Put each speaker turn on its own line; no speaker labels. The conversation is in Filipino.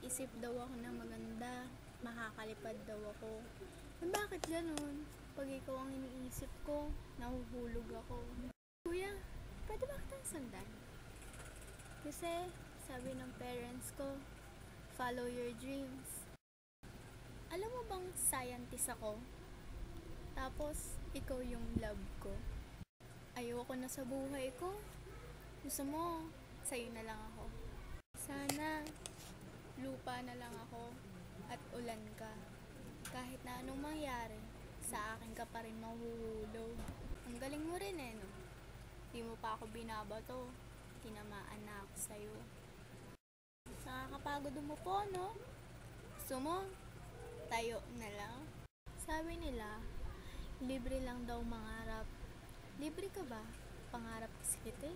Nag-iisip daw ako ng maganda, makakalipad daw ako. Bakit ganun? Pag ikaw ang iniisip ko, nahuhulog ako. Kuya, pwede ba kitang sundan? Kasi, sabi ng parents ko, follow your dreams. Alam mo bang scientist ako? Tapos, ikaw yung love ko. Ayoko na sa buhay ko. Gusto mo, sa'yo na lang ako. Sana, lupa na lang ako at ulan ka. Kahit na anong mangyari, sa akin ka pa rin mahuhulog. Ang galing mo rin no? Di mo pa ako binabato. Tinamaan na ako sa'yo. Nakakapagod mo po, no? Gusto mo, tayo na lang. Sabi nila, libre lang daw mangarap. Libre ka ba? Pangarap kasi kita